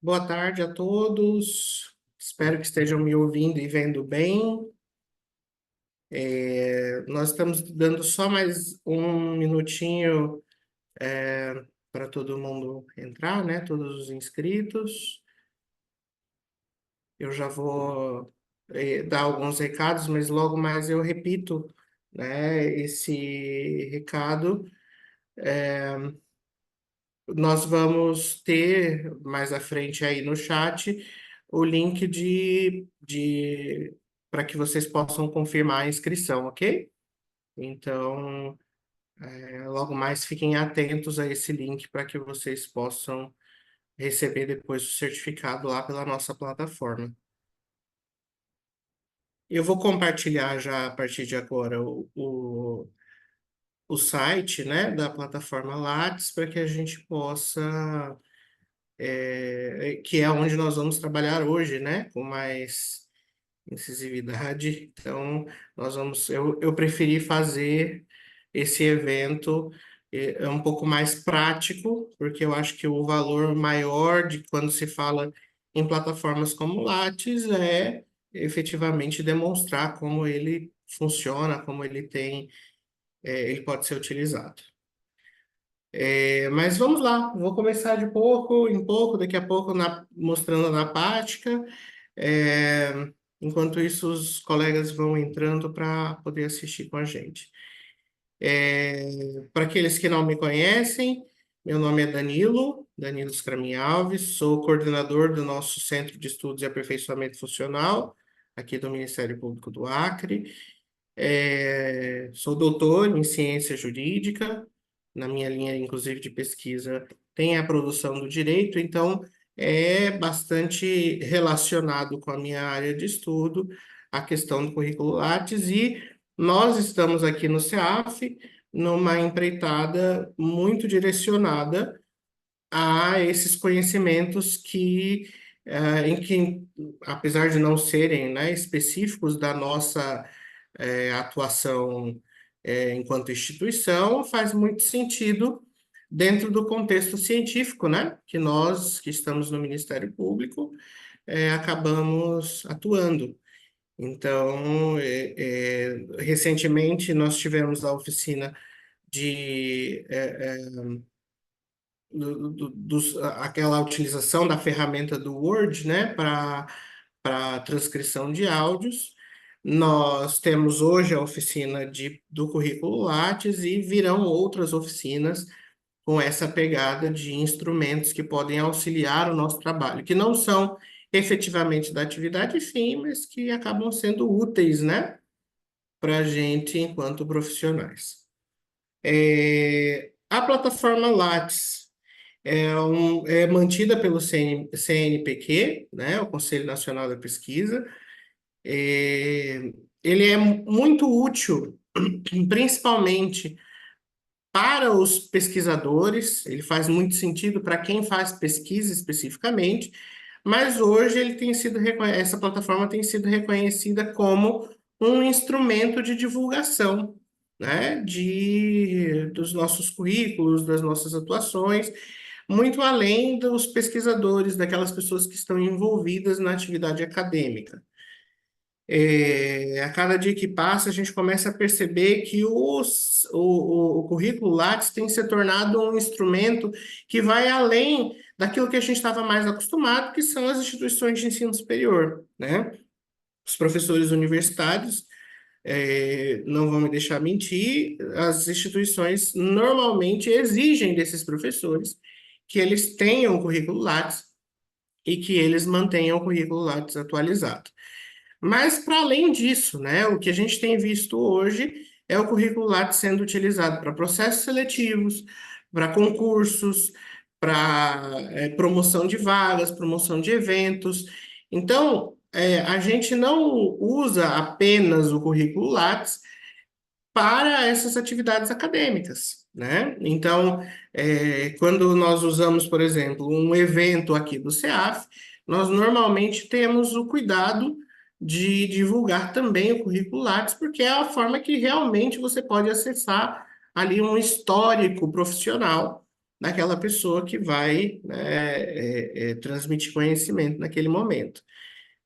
Boa tarde a todos. Espero que estejam me ouvindo e vendo bem. Nós estamos dando só mais um minutinho para todo mundo entrar, né? Todos os inscritos. Eu já vou dar alguns recados, mas logo mais eu repito, né? Esse recado. Nós vamos ter mais à frente aí no chat o link de para que vocês possam confirmar a inscrição, ok? Então, logo mais fiquem atentos a esse link para que vocês possam receber depois o certificado lá pela nossa plataforma. Eu vou compartilhar já a partir de agora o site, né, da plataforma Lattes para que a gente possa que é onde nós vamos trabalhar hoje, né? Com mais incisividade. Então, eu preferi fazer esse evento um pouco mais prático, porque eu acho que o valor maior de quando se fala em plataformas como Lattes é efetivamente demonstrar como ele funciona, como ele pode ser utilizado. Mas vamos lá, vou começar de pouco em pouco, daqui a pouco mostrando na prática. É, enquanto isso, os colegas vão entrando para poder assistir com a gente. Para aqueles que não me conhecem, meu nome é Danilo Scramin Alves, sou coordenador do nosso Centro de Estudos e Aperfeiçoamento Funcional, aqui do Ministério Público do Acre. Sou doutor em ciência jurídica, na minha linha, inclusive, de pesquisa, tem a produção do direito, então é bastante relacionado com a minha área de estudo, a questão do currículo Lattes, e nós estamos aqui no CEAF numa empreitada muito direcionada a esses conhecimentos em que, apesar de não serem, né, específicos da nossa atuação enquanto instituição, faz muito sentido dentro do contexto científico, né, que nós que estamos no Ministério Público acabamos atuando. Então, recentemente nós tivemos a oficina de aquela utilização da ferramenta do Word, né, para transcrição de áudios. Nós temos hoje a oficina do currículo Lattes e virão outras oficinas com essa pegada de instrumentos que podem auxiliar o nosso trabalho, que não são efetivamente da atividade fim, mas que acabam sendo úteis, né, para a gente enquanto profissionais. A plataforma Lattes é mantida pelo CNPq, né, o Conselho Nacional da Pesquisa. É, ele é muito útil, principalmente para os pesquisadores, ele faz muito sentido para quem faz pesquisa especificamente, mas hoje essa plataforma tem sido reconhecida como um instrumento de divulgação, né, dos nossos currículos, das nossas atuações, muito além dos pesquisadores, daquelas pessoas que estão envolvidas na atividade acadêmica. A cada dia que passa, a gente começa a perceber que o currículo Lattes tem se tornado um instrumento que vai além daquilo que a gente estava mais acostumado, que são as instituições de ensino superior, né? Os professores universitários, não vão me deixar mentir, as instituições normalmente exigem desses professores que eles tenham o currículo Lattes e que eles mantenham o currículo Lattes atualizado. Mas, para além disso, né, o que a gente tem visto hoje é o currículo Lattes sendo utilizado para processos seletivos, para concursos, para promoção de vagas, promoção de eventos. Então, a gente não usa apenas o currículo Lattes para essas atividades acadêmicas, né? Então, quando nós usamos, por exemplo, um evento aqui do CEAF, nós normalmente temos o cuidado de divulgar também o currículo Lattes, porque é a forma que realmente você pode acessar ali um histórico profissional daquela pessoa que vai, né, transmitir conhecimento naquele momento.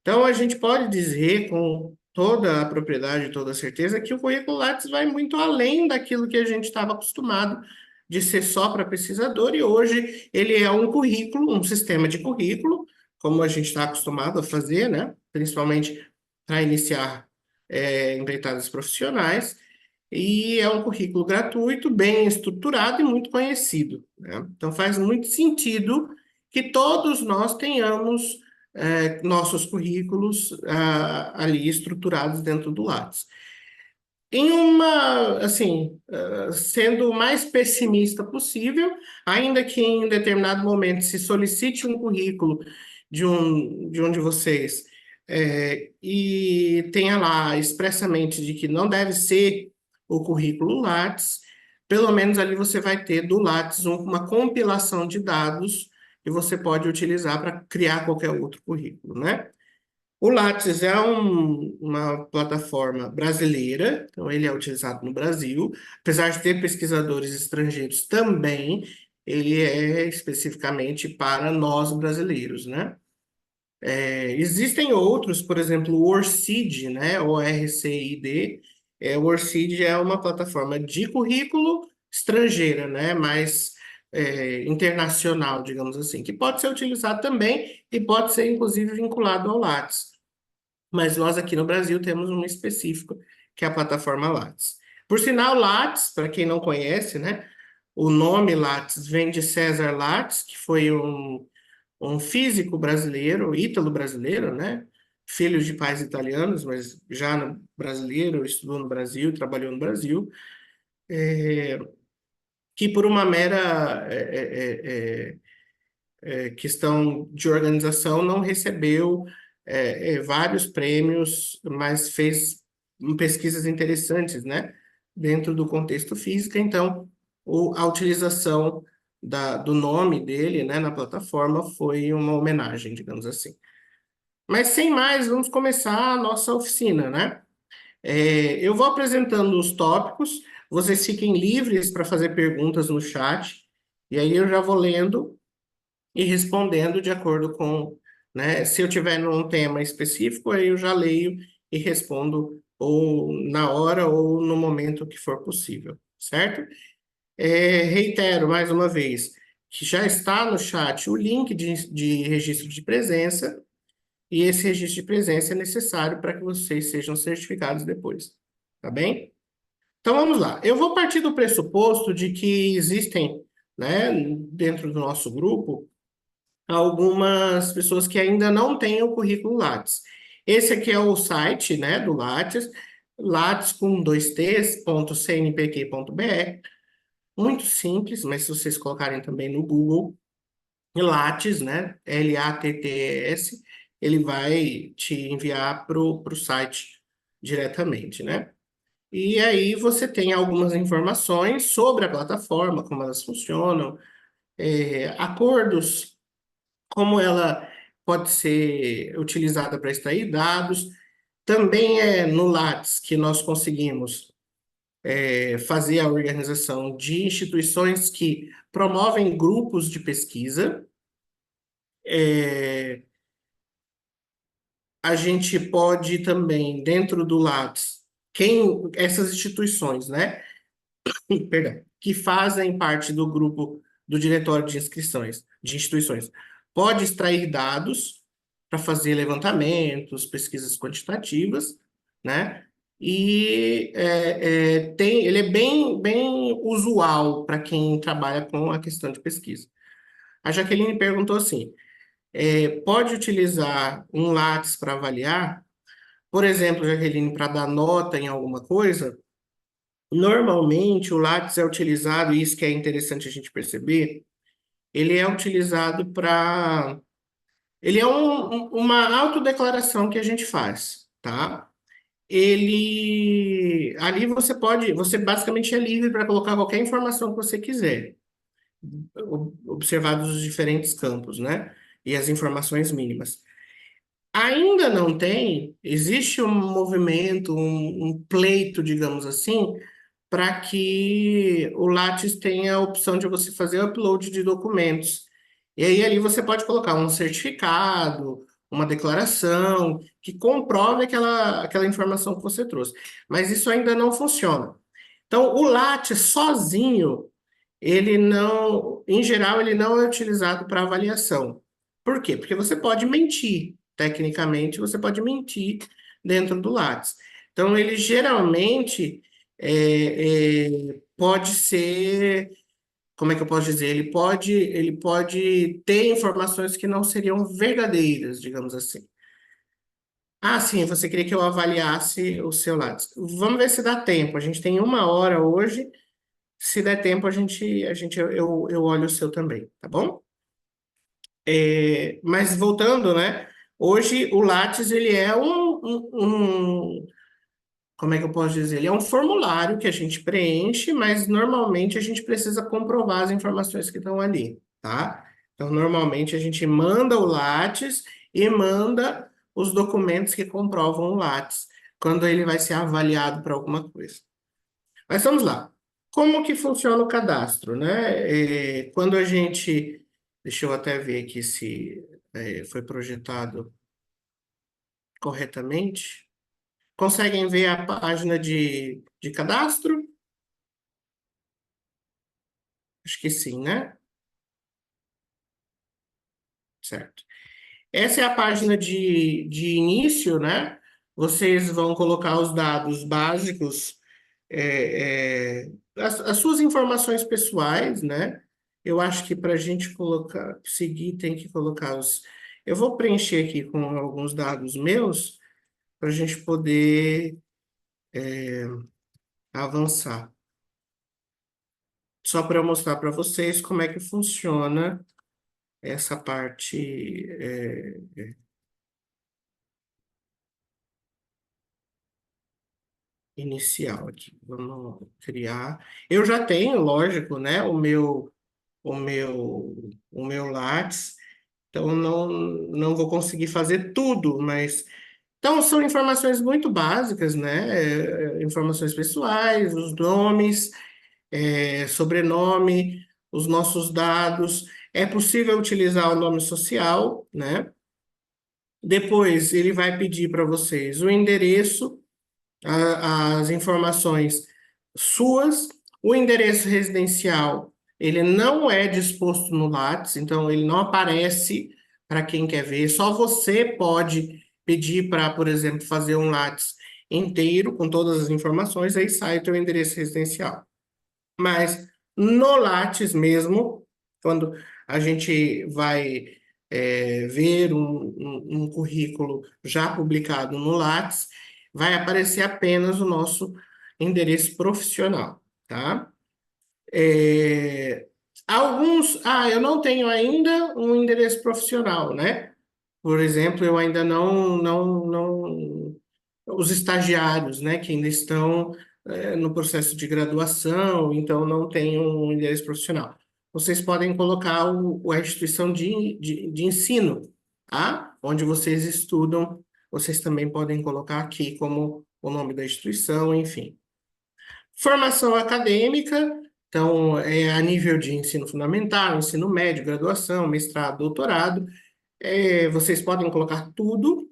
Então, a gente pode dizer com toda a propriedade, toda a certeza, que o currículo Lattes vai muito além daquilo que a gente estava acostumado de ser só para pesquisador, e hoje ele é um currículo, um sistema de currículo, como a gente está acostumado a fazer, né? Principalmente para iniciar empreitadas profissionais, e é um currículo gratuito, bem estruturado e muito conhecido, né? Então faz muito sentido que todos nós tenhamos nossos currículos ali estruturados dentro do Lattes. Em uma, assim, sendo o mais pessimista possível, ainda que em determinado momento se solicite um currículo de um de vocês, e tenha lá expressamente de que não deve ser o currículo Lattes, pelo menos ali você vai ter do Lattes uma compilação de dados que você pode utilizar para criar qualquer outro currículo, né? O Lattes é uma plataforma brasileira, então ele é utilizado no Brasil. Apesar de ter pesquisadores estrangeiros também, ele é especificamente para nós brasileiros, né? Existem outros, por exemplo, o Orcid, né? ORCID. O Orcid é uma plataforma de currículo estrangeira, né? Mais internacional, digamos assim, que pode ser utilizado também e pode ser, inclusive, vinculado ao Lattes. Mas nós aqui no Brasil temos um específico, que é a plataforma Lattes. Por sinal, Lattes, para quem não conhece, né? O nome Lattes vem de César Lattes, que foi um físico brasileiro, ítalo-brasileiro, né? Filho de pais italianos, mas já brasileiro, estudou no Brasil, trabalhou no Brasil, que por uma mera questão de organização não recebeu vários prêmios, mas fez pesquisas interessantes, né? Dentro do contexto física, então a utilização do nome dele, né, na plataforma foi uma homenagem, digamos assim. Mas sem mais, vamos começar a nossa oficina, né? Eu vou apresentando os tópicos, vocês fiquem livres para fazer perguntas no chat, e aí eu já vou lendo e respondendo de acordo com, né? Se eu tiver num tema específico, aí eu já leio e respondo ou na hora ou no momento que for possível, certo? Reitero mais uma vez que já está no chat o link de registro de presença, e esse registro de presença é necessário para que vocês sejam certificados depois, tá bem? Então vamos lá. Eu vou partir do pressuposto de que existem, né, dentro do nosso grupo, algumas pessoas que ainda não têm o currículo Lattes. Esse aqui é o site, né, do Lattes, Lattes com dois t's, .cnpq.br. Muito simples, mas se vocês colocarem também no Google, Lattes, né, Lattes, ele vai te enviar para o site diretamente, né? E aí você tem algumas informações sobre a plataforma, como elas funcionam, acordos, como ela pode ser utilizada para extrair dados. Também é no Lattes que nós conseguimos fazer a organização de instituições que promovem grupos de pesquisa. É, a gente pode também, dentro do Lattes, essas instituições, né? Perdão, que fazem parte do grupo do diretório de inscrições de instituições, pode extrair dados para fazer levantamentos, pesquisas quantitativas, né? E ele é bem usual para quem trabalha com a questão de pesquisa. A Jaqueline perguntou assim: pode utilizar um Lattes para avaliar? Por exemplo, Jaqueline, para dar nota em alguma coisa? Normalmente, o Lattes é utilizado, e isso que é interessante a gente perceber, ele é utilizado para... Ele é uma autodeclaração que a gente faz, tá? Ali você basicamente é livre para colocar qualquer informação que você quiser, observados os diferentes campos, né? E as informações mínimas. Ainda não tem, existe um movimento, um pleito, digamos assim, para que o Lattes tenha a opção de você fazer upload de documentos. E aí ali você pode colocar um certificado, uma declaração que comprove aquela informação que você trouxe. Mas isso ainda não funciona. Então, o Lattes sozinho, ele não, em geral, ele não é utilizado para avaliação. Por quê? Porque você pode mentir, tecnicamente, você pode mentir dentro do Lattes. Então, ele geralmente pode ser, como é que eu posso dizer? Ele pode ter informações que não seriam verdadeiras, digamos assim. Ah, sim, você queria que eu avaliasse o seu Lattes. Vamos ver se dá tempo. A gente tem 1 hora hoje. Se der tempo, eu olho o seu também, tá bom? Mas voltando, né? Hoje o Lattes, ele é como é que eu posso dizer? Ele é um formulário que a gente preenche, mas normalmente a gente precisa comprovar as informações que estão ali, tá? Então, normalmente a gente manda o Lattes e manda os documentos que comprovam o Lattes, quando ele vai ser avaliado para alguma coisa. Mas vamos lá. Como que funciona o cadastro, né? Quando a gente, deixa eu até ver aqui se foi projetado corretamente. Conseguem ver a página de cadastro? Acho que sim, né? Certo. Essa é a página de início, né? Vocês vão colocar os dados básicos, as suas informações pessoais, né? Eu acho que para a gente colocar, seguir, tem que colocar os. Eu vou preencher aqui com alguns dados meus para a gente poder avançar. Só para eu mostrar para vocês como é que funciona essa parte inicial aqui. Vamos criar. Eu já tenho, lógico, né? O meu Lattes. Então, não vou conseguir fazer tudo, mas. Então, são informações muito básicas, né? Informações pessoais, os nomes, sobrenome, os nossos dados. É possível utilizar o nome social, né? Depois, ele vai pedir para vocês o endereço, as informações suas, o endereço residencial, ele não é disposto no Lattes, então ele não aparece para quem quer ver, só você pode pedir para, por exemplo, fazer um Lattes inteiro com todas as informações, aí sai o teu endereço residencial. Mas no Lattes mesmo, quando a gente vai ver um currículo já publicado no Lattes, vai aparecer apenas o nosso endereço profissional, tá? É, eu não tenho ainda um endereço profissional, né? Por exemplo, eu ainda não, os estagiários, né, que ainda estão no processo de graduação, então não tem um endereço profissional. Vocês podem colocar a instituição de ensino, tá? Onde vocês estudam, vocês também podem colocar aqui como o nome da instituição, enfim. Formação acadêmica, então, é a nível de ensino fundamental, ensino médio, graduação, mestrado, doutorado, vocês podem colocar tudo,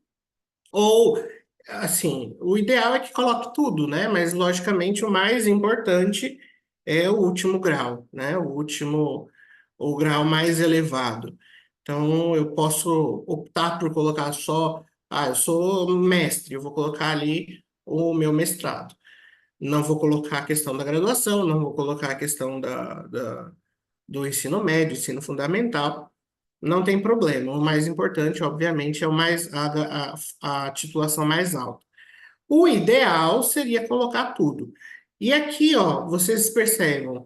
ou, assim, o ideal é que coloque tudo, né? Mas, logicamente, o mais importante é o último grau, né? O grau mais elevado. Então, eu posso optar por colocar só, eu sou mestre, eu vou colocar ali o meu mestrado. Não vou colocar a questão da graduação, não vou colocar a questão do ensino médio, ensino fundamental. Não tem problema. O mais importante, obviamente, é a titulação mais alta. O ideal seria colocar tudo. E aqui, ó, vocês percebem,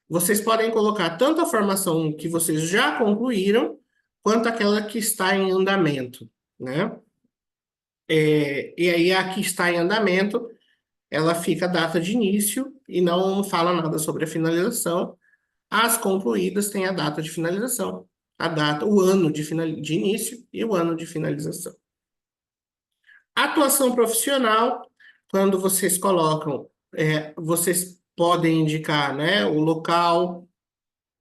vocês podem colocar tanto a formação que vocês já concluíram, quanto aquela que está em andamento, né? E aí, a que está em andamento, ela fica a data de início e não fala nada sobre a finalização. As concluídas têm a data de finalização, o ano de início e o ano de finalização. Atuação profissional, quando vocês colocam, vocês podem indicar, né, o local,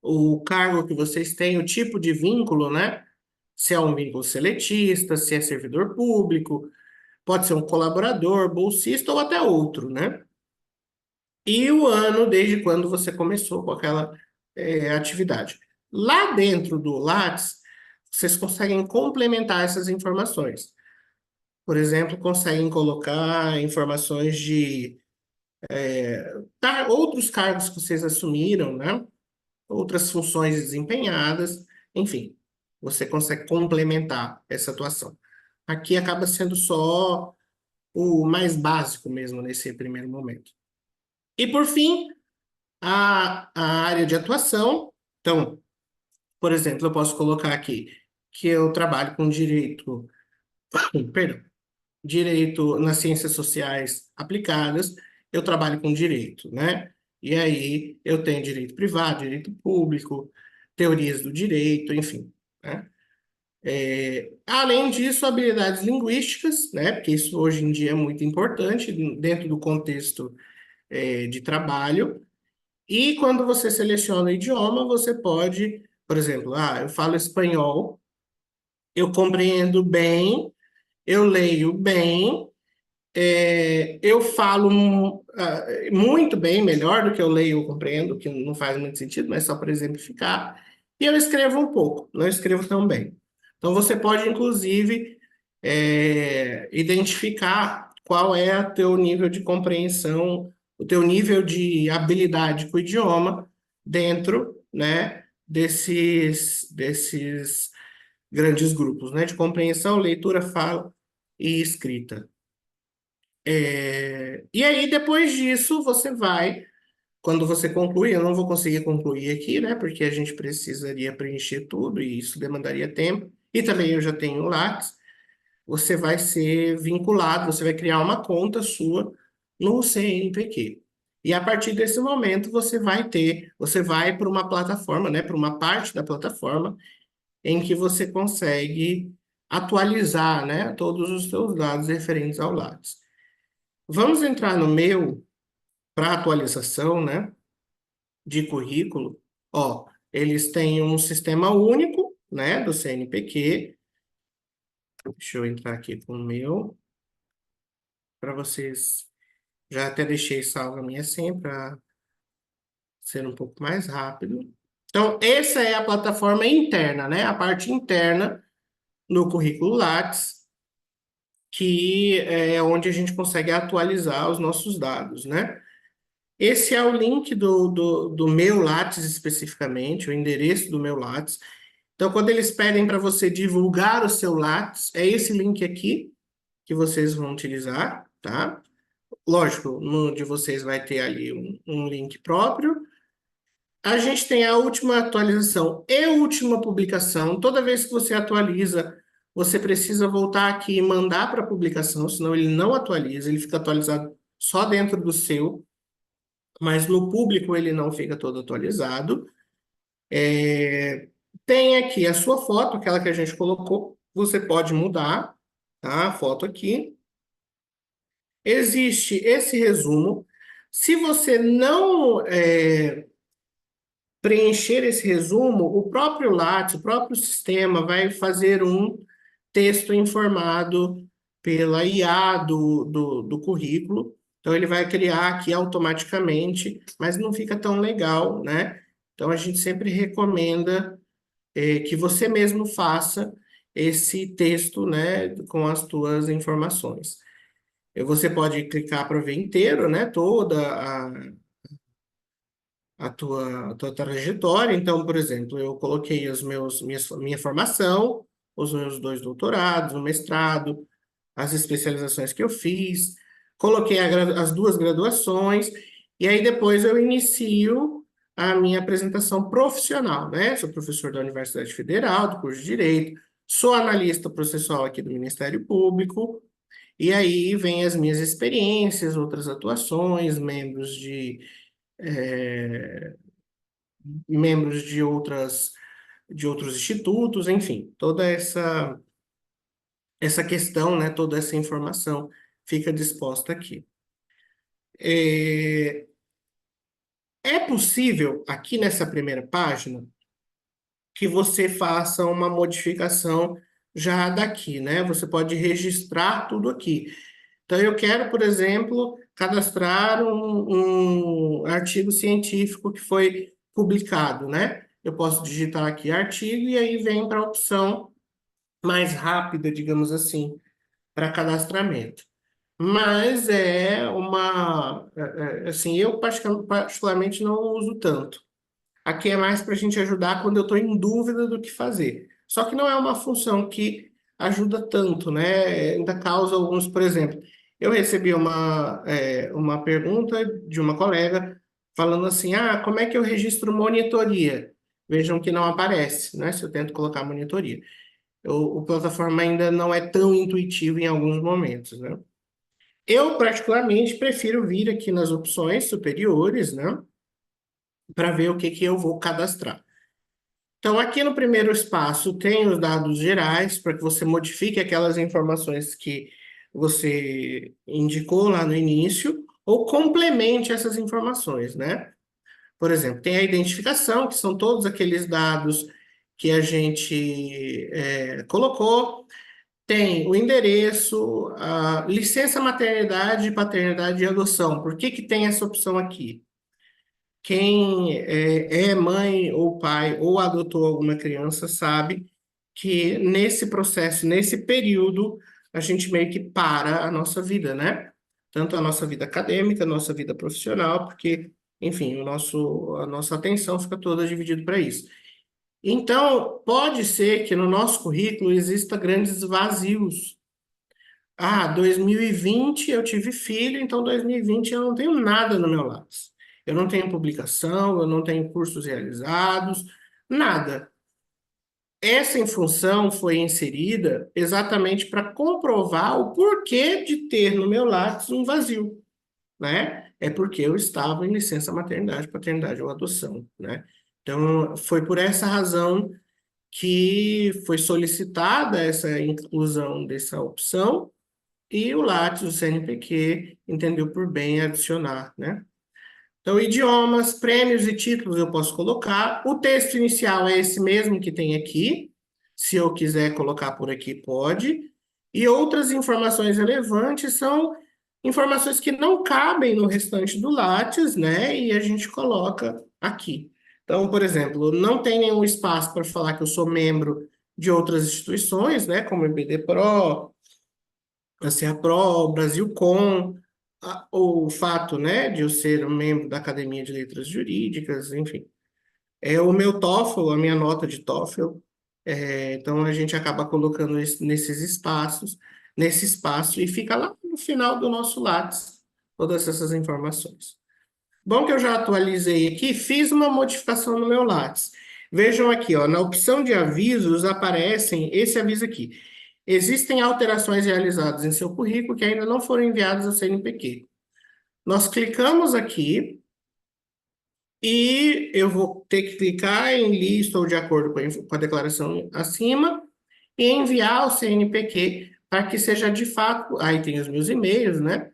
o cargo que vocês têm, o tipo de vínculo, né? Se é um vínculo seletista, se é servidor público, pode ser um colaborador, bolsista ou até outro, né? E o ano desde quando você começou com aquela atividade. Lá dentro do Lattes, vocês conseguem complementar essas informações. Por exemplo, conseguem colocar informações de outros cargos que vocês assumiram, né? Outras funções desempenhadas, enfim, você consegue complementar essa atuação. Aqui acaba sendo só o mais básico mesmo nesse primeiro momento. E por fim, a área de atuação. Então, por exemplo, eu posso colocar aqui que eu trabalho com direito, perdão, direito nas ciências sociais aplicadas, eu trabalho com direito, né? E aí eu tenho direito privado, direito público, teorias do direito, enfim, né? Além disso, habilidades linguísticas, né? Porque isso hoje em dia é muito importante dentro do contexto de trabalho. E quando você seleciona o idioma, você pode, por exemplo, eu falo espanhol, eu compreendo bem, eu leio bem, eu falo muito bem, melhor do que eu leio ou compreendo, que não faz muito sentido, mas só para exemplificar. E eu escrevo um pouco, não escrevo tão bem. Então você pode, inclusive, identificar qual é o teu nível de compreensão, o teu nível de habilidade com o idioma dentro, né, desses grandes grupos, né, de compreensão, leitura, fala e escrita. E aí, depois disso, você vai, quando você conclui, eu não vou conseguir concluir aqui, né? Porque a gente precisaria preencher tudo e isso demandaria tempo. E também eu já tenho o Lattes. Você vai ser vinculado, você vai criar uma conta sua no CNPq. E a partir desse momento, você vai para uma plataforma, né? Para uma parte da plataforma em que você consegue atualizar, né? Todos os seus dados referentes ao Lattes. Vamos entrar no meu para atualização, né, de currículo. Ó, eles têm um sistema único, né, do CNPq. Deixa eu entrar aqui com o meu para vocês. Já até deixei salva a minha senha para ser um pouco mais rápido. Então, essa é a plataforma interna, né? A parte interna no currículo Lattes, que é onde a gente consegue atualizar os nossos dados, né? Esse é o link do meu Lattes especificamente, o endereço do meu Lattes. Então, quando eles pedem para você divulgar o seu Lattes, é esse link aqui que vocês vão utilizar, tá? Lógico, no de vocês vai ter ali um link próprio. A gente tem a última atualização e a última publicação. Toda vez que você atualiza, você precisa voltar aqui e mandar para a publicação, senão ele não atualiza, ele fica atualizado só dentro do seu, mas no público ele não fica todo atualizado. Tem aqui a sua foto, aquela que a gente colocou, você pode mudar, tá? A foto aqui. Existe esse resumo. Se você não preencher esse resumo, o próprio Lattes, o próprio sistema vai fazer um texto informado pela IA do currículo. Então, ele vai criar aqui automaticamente, mas não fica tão legal, né? Então, a gente sempre recomenda que você mesmo faça esse texto, né, com as tuas informações. Você pode clicar para ver inteiro, né, toda a tua trajetória. Então, por exemplo, eu coloquei minha formação, os meus 2 doutorados, o mestrado, as especializações que eu fiz, coloquei as 2 graduações, e aí depois eu inicio a minha apresentação profissional, né? Sou professor da Universidade Federal, do curso de Direito, sou analista processual aqui do Ministério Público, e aí vem as minhas experiências, outras atuações, eh, membros de outros institutos, enfim, toda essa questão, né, toda essa informação fica disposta aqui. É, É possível, aqui nessa primeira página, que você faça uma modificação já daqui, né? Você pode registrar tudo aqui. Então, eu quero, por exemplo, cadastrar um artigo científico que foi publicado, né? Eu posso digitar aqui artigo e aí vem para a opção mais rápida, digamos assim, para cadastramento. Mas assim, eu particularmente não uso tanto. Aqui é mais para a gente ajudar quando eu estou em dúvida do que fazer. Só que não é uma função que ajuda tanto, né? Ainda causa alguns, por exemplo, eu recebi uma pergunta de uma colega falando assim, como é que eu registro monitoria? Vejam que não aparece, né? Se eu tento colocar monitoria. O plataforma ainda não é tão intuitivo em alguns momentos, né? Eu, particularmente, prefiro vir aqui nas opções superiores, né? Para ver o que que eu vou cadastrar. Então, aqui no primeiro espaço tem os dados gerais para que você modifique aquelas informações que você indicou lá no início ou complemente essas informações, né? Por exemplo, tem a identificação, que são todos aqueles dados que a gente colocou. Tem o endereço, a licença maternidade, paternidade e adoção. Por que que tem essa opção aqui? Quem é mãe ou pai ou adotou alguma criança sabe que nesse processo, nesse período, a gente meio que para a nossa vida, né? Tanto a nossa vida acadêmica, a nossa vida profissional, porque, enfim, a nossa atenção fica toda dividida para isso. Então, pode ser que no nosso currículo exista grandes vazios. 2020 eu tive filho, então 2020 eu não tenho nada no meu Lattes. Eu não tenho publicação, eu não tenho cursos realizados, nada. Essa função foi inserida exatamente para comprovar o porquê de ter no meu Lattes um vazio, né? É porque eu estava em licença maternidade, paternidade ou adoção, né? Então, foi por essa razão que foi solicitada essa inclusão dessa opção e o Lattes, o CNPq, entendeu por bem adicionar, né? Então, idiomas, prêmios e títulos eu posso colocar. O texto inicial é esse mesmo que tem aqui. Se eu quiser colocar por aqui, pode. E outras informações relevantes são informações que não cabem no restante do Lattes, né? E a gente coloca aqui. Então, por exemplo, não tem nenhum espaço para falar que eu sou membro de outras instituições, né? Como o EBD Pro, a CEAPRO, o Brasilcom, o fato, né, de eu ser um membro da Academia de Letras Jurídicas, enfim. É o meu TOEFL, a minha nota de TOEFL. Então, a gente acaba colocando nesses espaços, nesse espaço, e fica lá no final do nosso Lattes, todas essas informações. Bom que eu já atualizei aqui, fiz uma modificação no meu Lattes. Vejam aqui, ó, na opção de avisos aparecem esse aviso aqui. Existem alterações realizadas em seu currículo que ainda não foram enviadas ao CNPq. Nós clicamos aqui e eu vou ter que clicar em lista ou de acordo com a declaração acima e enviar ao CNPq para que seja de fato, aí tem os meus e-mails, né?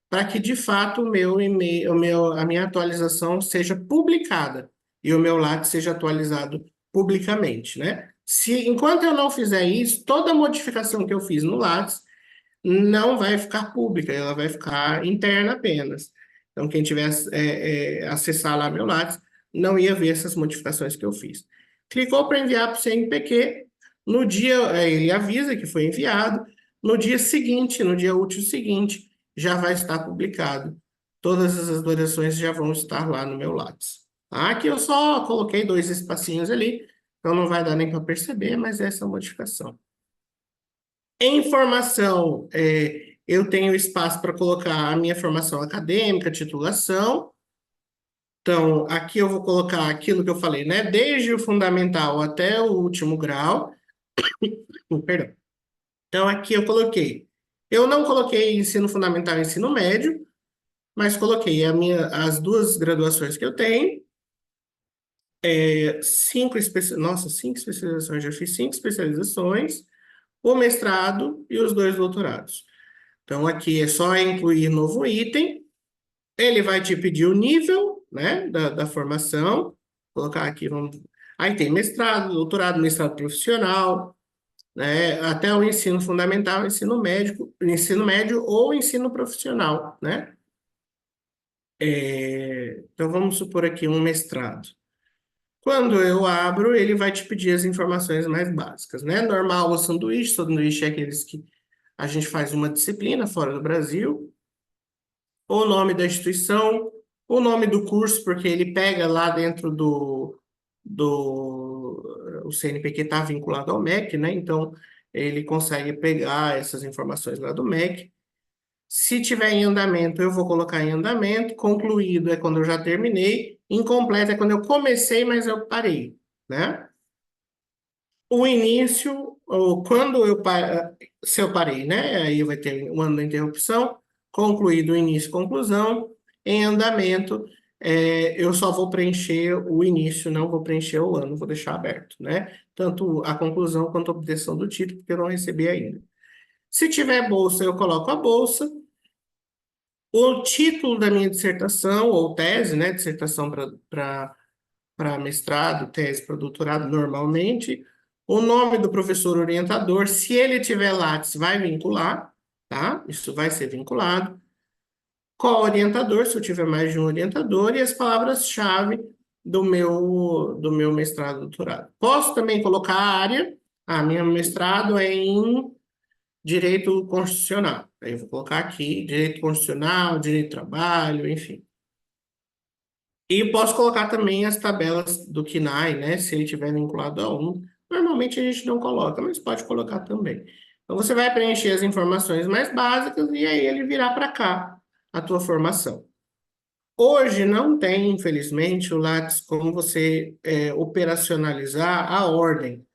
Para que de fato o meu e-mail, a minha atualização seja publicada e o meu Lattes seja atualizado publicamente, né? Se enquanto eu não fizer isso, toda modificação que eu fiz no Lattes não vai ficar pública, ela vai ficar interna apenas. Então, quem tiver acessar lá meu Lattes, não ia ver essas modificações que eu fiz. Clicou para enviar para o CNPq, no dia ele avisa que foi enviado, no dia seguinte, no dia útil seguinte, já vai estar publicado. Todas as variações já vão estar lá no meu Lattes. Aqui eu só coloquei 2 espacinhos ali, então não vai dar nem para perceber, mas essa é a modificação. Em formação, eu tenho espaço para colocar a minha formação acadêmica, titulação. Então, aqui eu vou colocar aquilo que eu falei, né? Desde o fundamental até o último grau. Perdão. Então, aqui eu coloquei. Eu não coloquei ensino fundamental e ensino médio, mas coloquei as 2 graduações que eu tenho. 5 especializações, já fiz 5 especializações, o mestrado e os 2 doutorados. Então, aqui é só incluir novo item. Ele vai te pedir o nível, né, da formação. Vou colocar aqui, vamos... Aí tem mestrado, doutorado, mestrado profissional, né, até o ensino fundamental, ensino médio ou ensino profissional, né? Então, vamos supor aqui um mestrado. Quando eu abro, ele vai te pedir as informações mais básicas, né? Normal, o sanduíche. Sanduíche é aqueles que a gente faz uma disciplina fora do Brasil. O nome da instituição, o nome do curso, porque ele pega lá dentro o CNPq está vinculado ao MEC, né? Então, ele consegue pegar essas informações lá do MEC. Se tiver em andamento, eu vou colocar em andamento. Concluído é quando eu já terminei. Incompleto é quando eu comecei, mas eu parei, né? O início, ou quando se eu parei, né? Aí vai ter um ano da interrupção. Concluído o início e conclusão. Em andamento, eu só vou preencher o início, não vou preencher o ano, vou deixar aberto, né? Tanto a conclusão quanto a obtenção do título, porque eu não recebi ainda. Se tiver bolsa, eu coloco a bolsa. O título da minha dissertação, ou tese, né? Dissertação para mestrado, tese para doutorado, normalmente. O nome do professor orientador, se ele tiver Lattes, vai vincular, tá? Isso vai ser vinculado. Qual orientador, se eu tiver mais de um orientador, e as palavras-chave do meu mestrado, doutorado. Posso também colocar a área. Meu mestrado é em direito constitucional. Aí eu vou colocar aqui direito constitucional, direito do trabalho, enfim. E posso colocar também as tabelas do KNAI, né? Se ele tiver vinculado a um. Normalmente a gente não coloca, mas pode colocar também. Então você vai preencher as informações mais básicas e aí ele virá para cá a tua formação. Hoje não tem, infelizmente, o Lattes como você operacionalizar a ordem,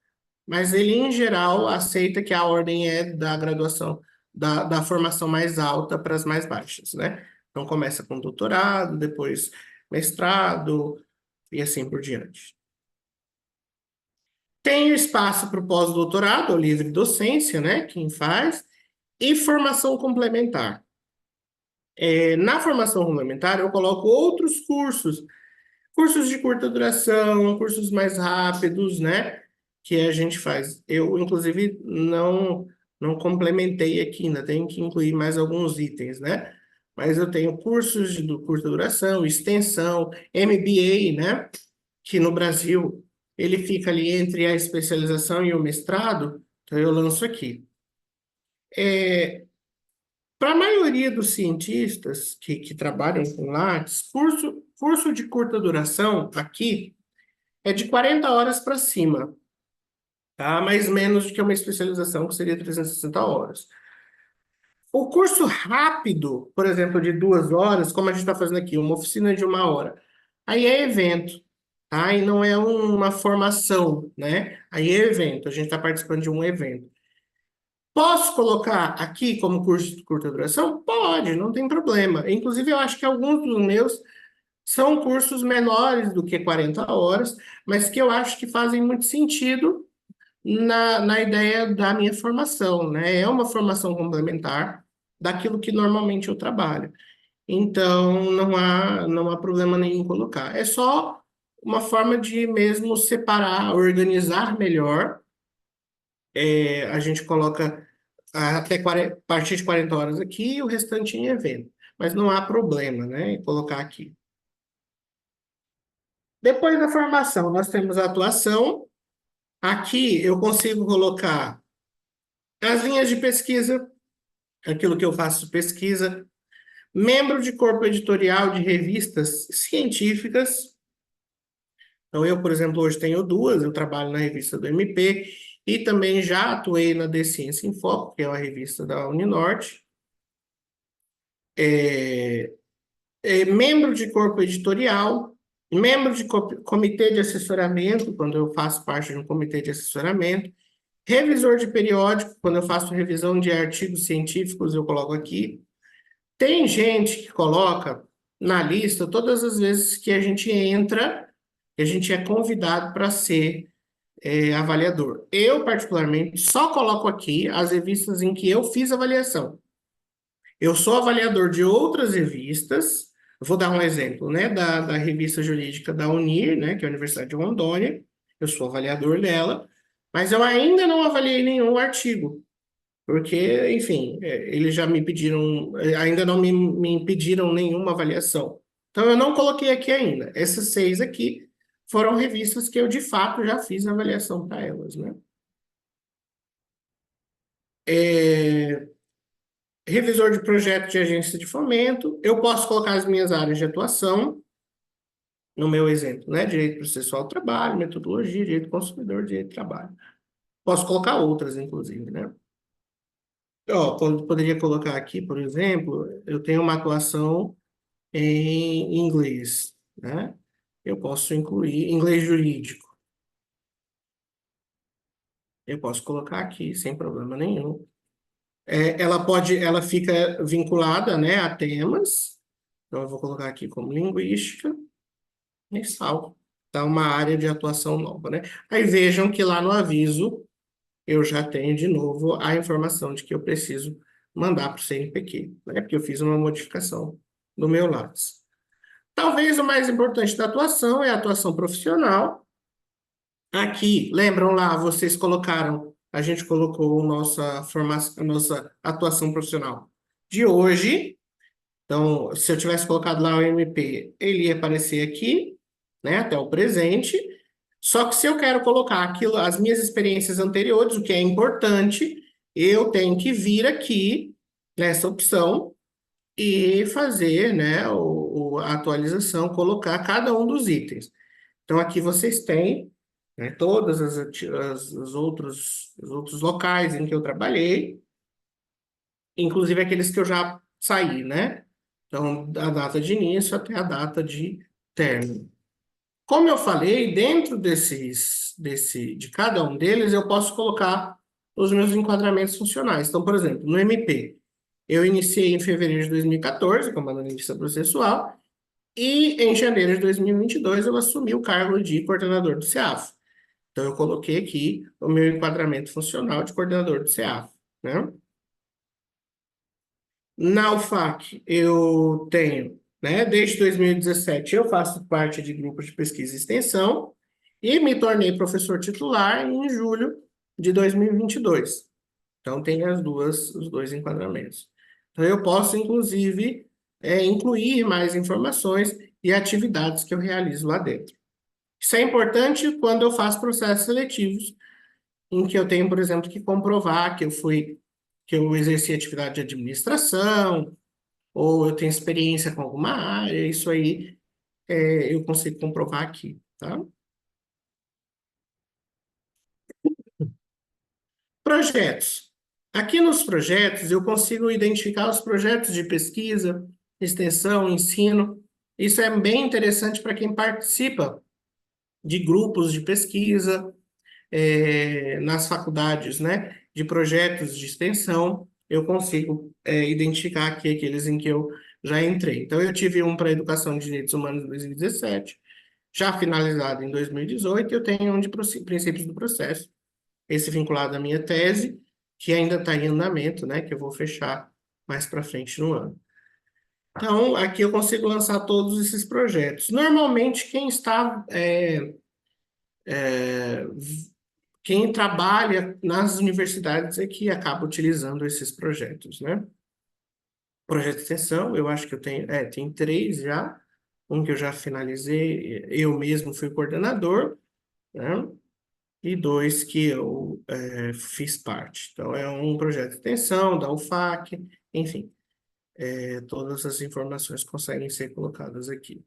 mas ele, em geral, aceita que a ordem é da graduação, da formação mais alta para as mais baixas, né? Então começa com doutorado, depois mestrado e assim por diante. Tem espaço para o pós-doutorado, ou livre docência, né? Quem faz, e formação complementar. Na formação complementar, eu coloco outros cursos de curta duração, cursos mais rápidos, né? Que a gente faz. Eu, inclusive, não complementei aqui, ainda tenho que incluir mais alguns itens, né? Mas eu tenho cursos de curta duração, extensão, MBA, né? Que no Brasil ele fica ali entre a especialização e o mestrado, então eu lanço aqui. Para a maioria dos cientistas que trabalham com Lattes, curso de curta duração aqui é de 40 horas para cima, tá? Mais menos do que uma especialização, que seria 360 horas. O curso rápido, por exemplo, de 2 horas, como a gente está fazendo aqui, uma oficina de 1 hora, aí é evento, tá? E não é uma formação, né? Aí é evento, a gente está participando de um evento. Posso colocar aqui como curso de curta duração? Pode, não tem problema. Inclusive, eu acho que alguns dos meus são cursos menores do que 40 horas, mas que eu acho que fazem muito sentido na ideia da minha formação, né? É uma formação complementar daquilo que normalmente eu trabalho. Então, não há problema nenhum em colocar. É só uma forma de mesmo separar, organizar melhor. A gente coloca até a partir de 40 horas aqui e o restante em evento. Mas não há problema, né, em colocar aqui. Depois da formação, nós temos a atuação. Aqui eu consigo colocar as linhas de pesquisa, aquilo que eu faço pesquisa, membro de corpo editorial de revistas científicas. Então, eu, por exemplo, hoje tenho duas, eu trabalho na revista do MP e também já atuei na The Ciência em Foco, que é uma revista da Uninorte. Membro de corpo editorial, membro de comitê de assessoramento, quando eu faço parte de um comitê de assessoramento, revisor de periódico, quando eu faço revisão de artigos científicos, eu coloco aqui. Tem gente que coloca na lista todas as vezes que a gente entra, que a gente é convidado para ser avaliador. Eu, particularmente, só coloco aqui as revistas em que eu fiz avaliação. Eu sou avaliador de outras revistas, vou dar um exemplo, né, da revista jurídica da UNIR, né, que é a Universidade de Rondônia, eu sou avaliador dela, mas eu ainda não avaliei nenhum artigo, porque, enfim, eles já me pediram, ainda não me pediram nenhuma avaliação. Então, eu não coloquei aqui ainda. Essas 6 aqui foram revistas que eu, de fato, já fiz a avaliação para elas, né? É, revisor de projeto de agência de fomento, eu posso colocar as minhas áreas de atuação, no meu exemplo, né? Direito processual do trabalho, metodologia, direito do consumidor, direito do trabalho. Posso colocar outras, inclusive, né? Ó, poderia colocar aqui, por exemplo, eu tenho uma atuação em inglês, né? Eu posso incluir inglês jurídico. Eu posso colocar aqui sem problema nenhum. Ela fica vinculada, né, a temas. Então, eu vou colocar aqui como linguística e salvo. Tá uma área de atuação nova, né? Aí vejam que lá no aviso eu já tenho de novo a informação de que eu preciso mandar para o CNPq, né? Porque eu fiz uma modificação no meu Lattes. Talvez o mais importante da atuação é a atuação profissional. Aqui, lembram lá, vocês colocaram, a gente colocou nossa formação, a nossa atuação profissional de hoje. Então, se eu tivesse colocado lá o MP, ele ia aparecer aqui, né, até o presente. Só que se eu quero colocar aquilo, as minhas experiências anteriores, o que é importante, eu tenho que vir aqui nessa opção e fazer, né, a atualização, colocar cada um dos itens. Então, aqui vocês têm, né, todas os outros locais em que eu trabalhei, inclusive aqueles que eu já saí, né? Então, da data de início até a data de término. Como eu falei, dentro de cada um deles, eu posso colocar os meus enquadramentos funcionais. Então, por exemplo, no MP, eu iniciei em fevereiro de 2014 como analista processual e em janeiro de 2022 eu assumi o cargo de coordenador do CEAF. Então, eu coloquei aqui o meu enquadramento funcional de coordenador do CEAF, né? Na UFAC, eu tenho, né, desde 2017 eu faço parte de grupos de pesquisa e extensão e me tornei professor titular em julho de 2022. Então, tem os dois enquadramentos. Então, eu posso, inclusive, incluir mais informações e atividades que eu realizo lá dentro. Isso é importante quando eu faço processos seletivos, em que eu tenho, por exemplo, que comprovar que eu exerci atividade de administração, ou eu tenho experiência com alguma área, isso aí eu consigo comprovar aqui, tá? Projetos. Aqui nos projetos eu consigo identificar os projetos de pesquisa, extensão, ensino. Isso é bem interessante para quem participa de grupos de pesquisa, nas faculdades, né, de projetos de extensão, eu consigo identificar aqui aqueles em que eu já entrei. Então, eu tive um para Educação de Direitos Humanos em 2017, já finalizado em 2018, e eu tenho um de Princípios do Processo, esse vinculado à minha tese, que ainda está em andamento, né, que eu vou fechar mais para frente no ano. Então, aqui eu consigo lançar todos esses projetos. Normalmente, quem trabalha nas universidades é que acaba utilizando esses projetos, né? Projeto de extensão, eu acho que eu tenho, tem 3 já. Um que eu já finalizei, eu mesmo fui coordenador, né? E 2 que eu fiz parte. Então, é um projeto de extensão da UFAC, enfim, todas as informações conseguem ser colocadas aqui.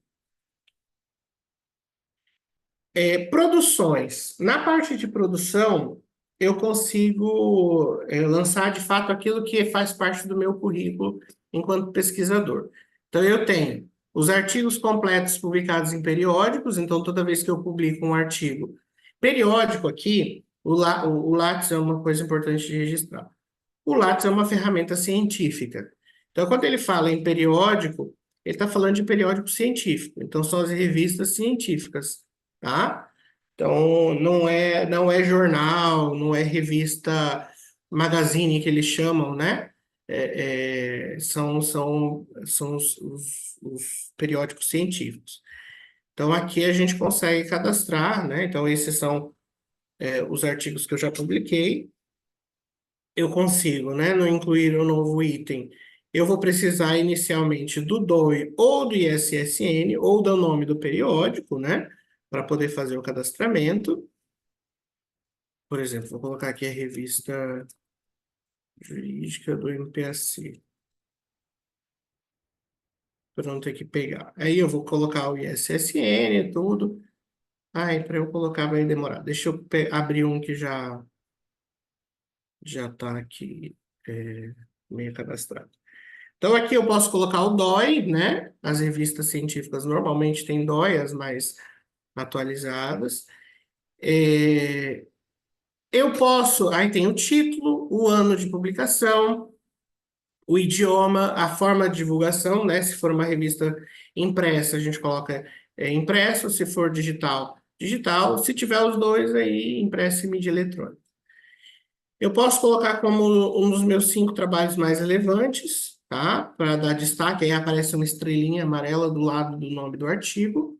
Produções. Na parte de produção, eu consigo lançar de fato aquilo que faz parte do meu currículo enquanto pesquisador. Então, eu tenho os artigos completos publicados em periódicos, então, toda vez que eu publico um artigo periódico aqui, o Lattes é uma coisa importante de registrar. O Lattes é uma ferramenta científica. Então, quando ele fala em periódico, ele está falando de periódico científico. Então, são as revistas científicas, tá? Então, não é jornal, não é revista magazine que eles chamam, né? são os periódicos científicos. Então, aqui a gente consegue cadastrar, né? Então, esses são os artigos que eu já publiquei. Eu consigo, né, não incluir um novo item. Eu vou precisar inicialmente do DOI ou do ISSN ou do nome do periódico, né, para poder fazer o cadastramento. Por exemplo, vou colocar aqui a revista jurídica do MPAC, para não ter que pegar. Aí eu vou colocar o ISSN e tudo. Ai, para eu colocar vai demorar. Deixa eu abrir um que já está aqui meio cadastrado. Então, aqui eu posso colocar o DOI, né? As revistas científicas normalmente têm DOI, as mais atualizadas. Eu posso, aí tem o título, o ano de publicação, o idioma, a forma de divulgação, né? Se for uma revista impressa, a gente coloca impresso, se for digital, digital. Se tiver os dois, aí impresso e mídia eletrônica. Eu posso colocar como um dos meus 5 trabalhos mais relevantes, tá? Para dar destaque, aí aparece uma estrelinha amarela do lado do nome do artigo.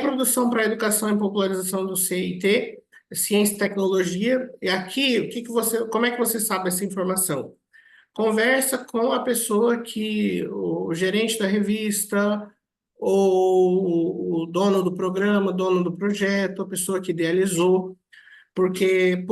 Produção para educação e popularização do CIT, ciência e tecnologia. E aqui, como é que você sabe essa informação? Conversa com a pessoa o gerente da revista, ou o dono do programa, dono do projeto, a pessoa que idealizou, porque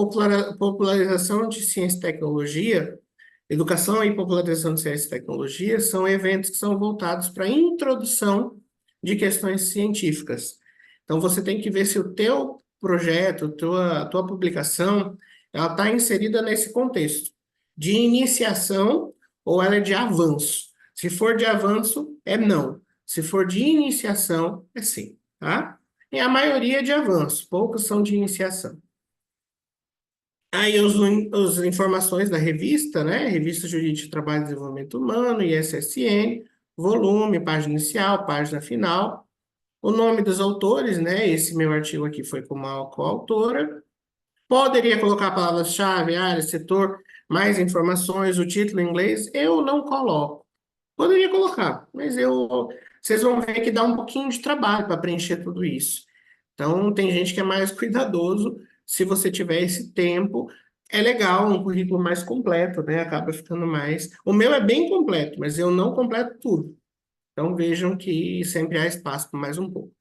popularização de ciência e tecnologia, educação e popularização de ciência e tecnologia são eventos que são voltados para a introdução de questões científicas. Então, você tem que ver se o teu projeto, a tua publicação, ela está inserida nesse contexto de iniciação ou ela é de avanço. Se for de avanço, é não. Se for de iniciação, é sim, tá? E a maioria é de avanço, poucos são de iniciação. Aí as informações da revista, né? Revista Jurídica de Trabalho e Desenvolvimento Humano, ISSN, volume, página inicial, página final, o nome dos autores, né? Esse meu artigo aqui foi com uma coautora. Poderia colocar palavras-chave, área, setor, mais informações, o título em inglês. Eu não coloco. Poderia colocar, mas vocês vão ver que dá um pouquinho de trabalho para preencher tudo isso. Então, tem gente que é mais cuidadoso. Se você tiver esse tempo, é legal, um currículo mais completo, né? Acaba ficando mais. O meu é bem completo, mas eu não completo tudo. Então, vejam que sempre há espaço para mais um pouco.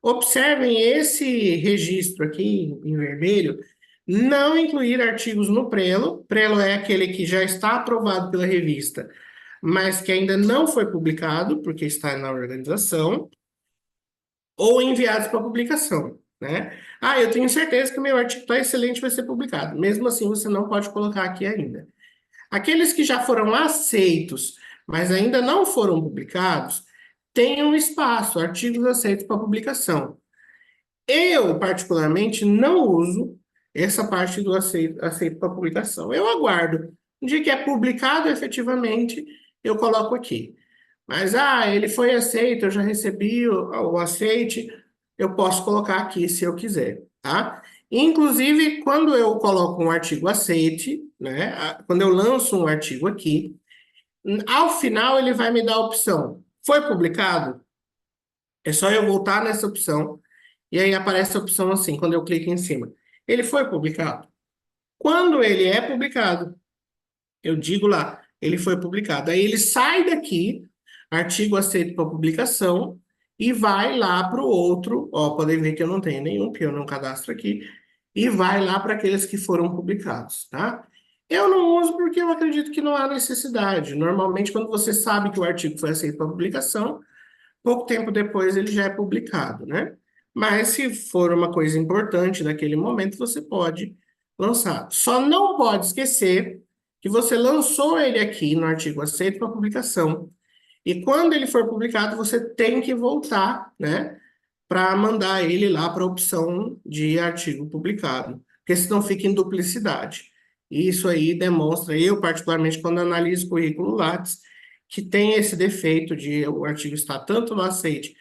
Observem esse registro aqui em vermelho. Não incluir artigos no Prelo. Prelo é aquele que já está aprovado pela revista, mas que ainda não foi publicado, porque está na organização, ou enviados para publicação, né? Ah, eu tenho certeza que o meu artigo está excelente, vai ser publicado. Mesmo assim, você não pode colocar aqui ainda. Aqueles que já foram aceitos, mas ainda não foram publicados, têm um espaço, artigos aceitos para publicação. Eu, particularmente, não uso essa parte do aceito para publicação. Eu aguardo. No dia que é publicado, efetivamente, eu coloco aqui. Mas, ele foi aceito, eu já recebi o aceite, eu posso colocar aqui se eu quiser, tá? Inclusive, quando eu coloco um artigo aceite, né? Quando eu lanço um artigo aqui, ao final ele vai me dar a opção. Foi publicado? É só eu voltar nessa opção, e aí aparece a opção assim, quando eu clico em cima. Ele foi publicado? Quando ele é publicado, eu digo lá, ele foi publicado. Aí ele sai daqui, artigo aceito para publicação, e vai lá para o outro. Ó, podem ver que eu não tenho nenhum, porque eu não cadastro aqui. E vai lá para aqueles que foram publicados, tá? Eu não uso porque eu acredito que não há necessidade. Normalmente, quando você sabe que o artigo foi aceito para publicação, pouco tempo depois ele já é publicado, né? Mas se for uma coisa importante naquele momento, você pode lançar. Só não pode esquecer que você lançou ele aqui no artigo aceito para publicação. E quando ele for publicado, você tem que voltar, né, para mandar ele lá para a opção de artigo publicado, porque senão fica em duplicidade. E isso aí demonstra, eu particularmente, quando analiso o currículo Lattes, que tem esse defeito de o artigo estar tanto no aceite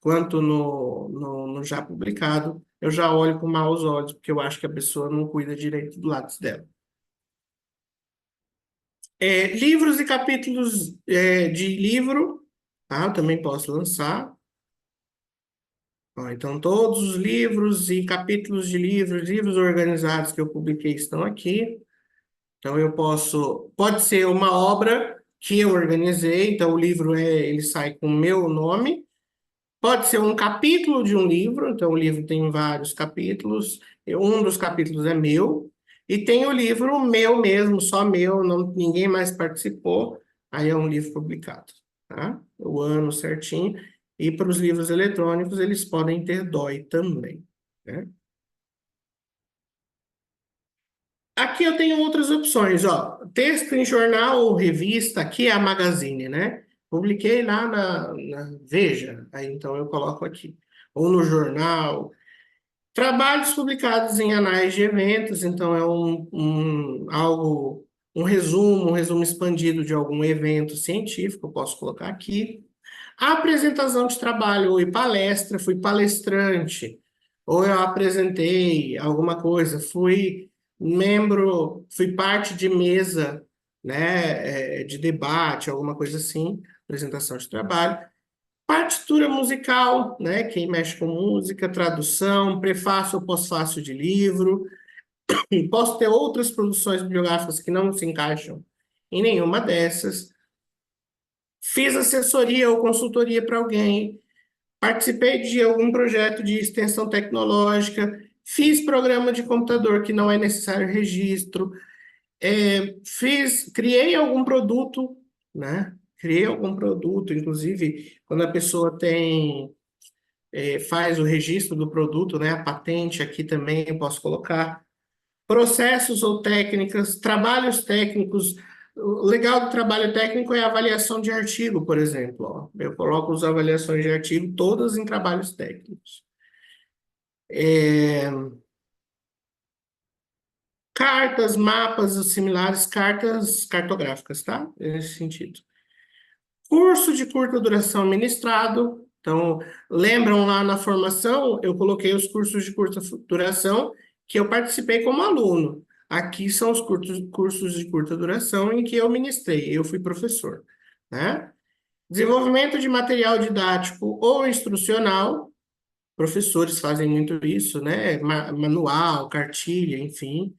quanto no já publicado, eu já olho com maus olhos, porque eu acho que a pessoa não cuida direito do Lattes dela. Livros e capítulos de livro, tá? Eu também posso lançar. Ó, então, todos os livros e capítulos de livros, livros organizados que eu publiquei estão aqui. Então, pode ser uma obra que eu organizei, então o livro ele sai com o meu nome. Pode ser um capítulo de um livro, então o livro tem vários capítulos, um dos capítulos é meu, e tem o livro meu mesmo, só meu, não, ninguém mais participou, aí é um livro publicado, tá? O ano certinho, e para os livros eletrônicos eles podem ter DOI também, né? Aqui eu tenho outras opções, ó, texto em jornal ou revista, aqui é a Magazine, né? Publiquei lá na Veja, aí então eu coloco aqui, ou no jornal. Trabalhos publicados em anais de eventos, então é um resumo expandido de algum evento científico, eu posso colocar aqui. A apresentação de trabalho e palestra, fui palestrante, ou eu apresentei alguma coisa, fui parte de mesa, né, de debate, alguma coisa assim, apresentação de trabalho. Partitura musical, né? Quem mexe com música, tradução, prefácio ou pós-fácio de livro. E posso ter outras produções bibliográficas que não se encaixam em nenhuma dessas. Fiz assessoria ou consultoria para alguém. Participei de algum projeto de extensão tecnológica. Fiz programa de computador que não é necessário registro. Criei algum produto, né? Criei algum produto, inclusive, quando a pessoa faz o registro do produto, né? A patente aqui também eu posso colocar. Processos ou técnicas, trabalhos técnicos. O legal do trabalho técnico é a avaliação de artigo, por exemplo. Ó. Eu coloco as avaliações de artigo todas em trabalhos técnicos. É, Cartas, mapas similares, cartas cartográficas, tá? Nesse sentido. Curso de curta duração ministrado. Então, lembram lá na formação, eu coloquei os cursos de curta duração que eu participei como aluno. Aqui são os cursos de curta duração em que eu ministrei, eu fui professor, né? Desenvolvimento de material didático ou instrucional, professores fazem muito isso, né? Manual, cartilha, enfim.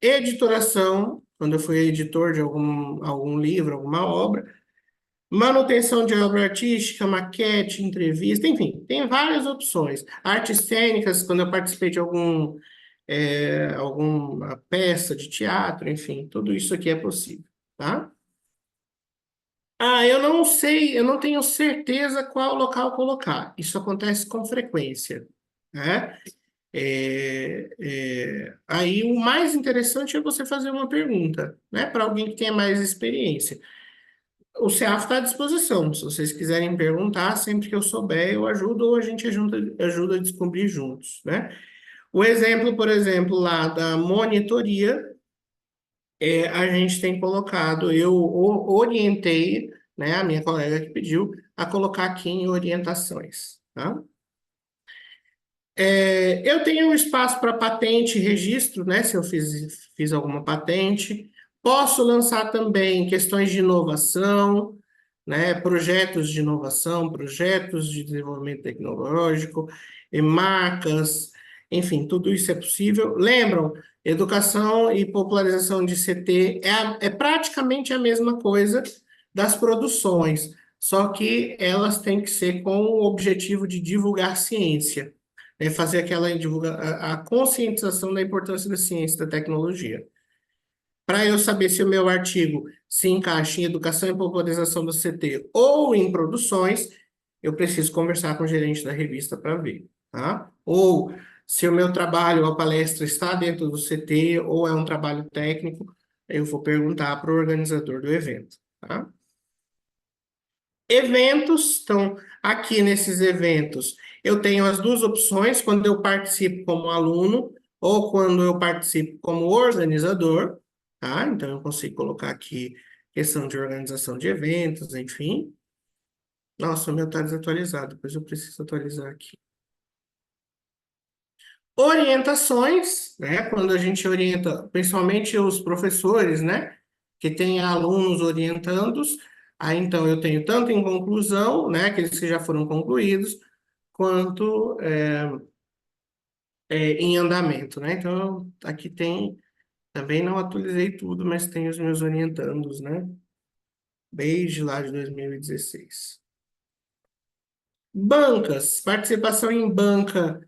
Editoração, quando eu fui editor de algum livro, alguma obra. Manutenção de obra artística, maquete, entrevista, enfim, tem várias opções. Artes cênicas, quando eu participei de alguma peça de teatro, enfim, tudo isso aqui é possível, tá? Ah, eu não sei, eu não tenho certeza qual local colocar. Isso acontece com frequência, né? Aí o mais interessante é você fazer uma pergunta, né, para alguém que tenha mais experiência. O CEAF está à disposição. Se vocês quiserem perguntar, sempre que eu souber, eu ajudo ou a gente ajuda a descobrir juntos, né? O exemplo, por exemplo, lá da monitoria, a gente tem colocado, orientei, né, a minha colega que pediu, a colocar aqui em orientações, tá? Eu tenho um espaço para patente e registro, né? Se eu fiz alguma patente. Posso lançar também questões de inovação, né? Projetos de inovação, projetos de desenvolvimento tecnológico, e marcas, enfim, tudo isso é possível. Lembram, educação e popularização de CT é praticamente a mesma coisa das produções, só que elas têm que ser com o objetivo de divulgar ciência, fazer a conscientização da importância da ciência e da tecnologia. Para eu saber se o meu artigo se encaixa em educação e popularização do CT ou em produções, eu preciso conversar com o gerente da revista para ver, tá? Ou se o meu trabalho, a palestra está dentro do CT ou é um trabalho técnico, eu vou perguntar para o organizador do evento, tá? Eventos, então, aqui nesses eventos, eu tenho as duas opções, quando eu participo como aluno ou quando eu participo como organizador, tá? Então, eu consigo colocar aqui questão de organização de eventos, enfim. Nossa, o meu está desatualizado, depois eu preciso atualizar aqui. Orientações, né? Quando a gente orienta, principalmente os professores, né? que tem alunos orientandos. Aí, então, eu tenho tanto em conclusão, né, aqueles que já foram concluídos, quanto em andamento, né? Então, aqui tem, também não atualizei tudo, mas tem os meus orientandos, né? Desde lá de 2016. Bancas, participação em banca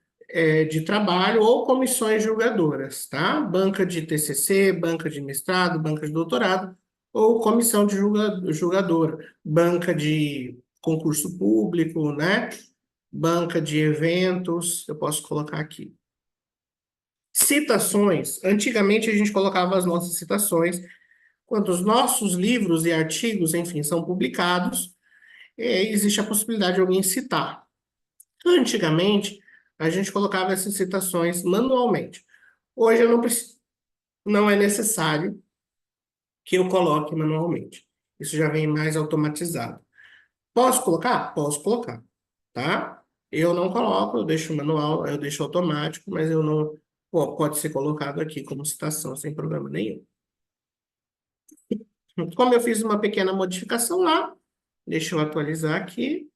de trabalho ou comissões julgadoras, tá? Banca de TCC, banca de mestrado, banca de doutorado ou comissão de julgadora, banca de concurso público, né? Banca de eventos, eu posso colocar aqui. Citações, antigamente a gente colocava as nossas citações, quando os nossos livros e artigos, enfim, são publicados, existe a possibilidade de alguém citar. Antigamente, a gente colocava essas citações manualmente. Hoje eu não preciso, não é necessário que eu coloque manualmente. Isso já vem mais automatizado. Posso colocar? Posso colocar, tá? Eu não coloco, eu deixo manual, eu deixo automático, mas eu não. Pô, pode ser colocado aqui como citação sem problema nenhum. Como eu fiz uma pequena modificação lá, deixa eu atualizar aqui.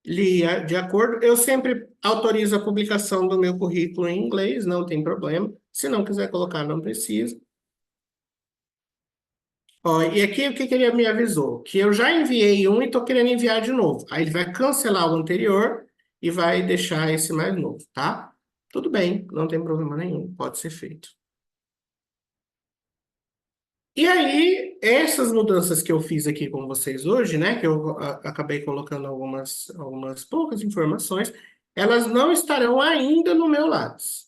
De acordo, eu sempre autorizo a publicação do meu currículo em inglês, não tem problema. Se não quiser colocar, não precisa. Ó, e aqui o que que ele me avisou? Que eu já enviei um e estou querendo enviar de novo. Aí ele vai cancelar o anterior e vai deixar esse mais novo, tá? Tudo bem, não tem problema nenhum, pode ser feito. E aí, essas mudanças que eu fiz aqui com vocês hoje, né, que eu acabei colocando algumas poucas informações, elas não estarão ainda no meu Lattes,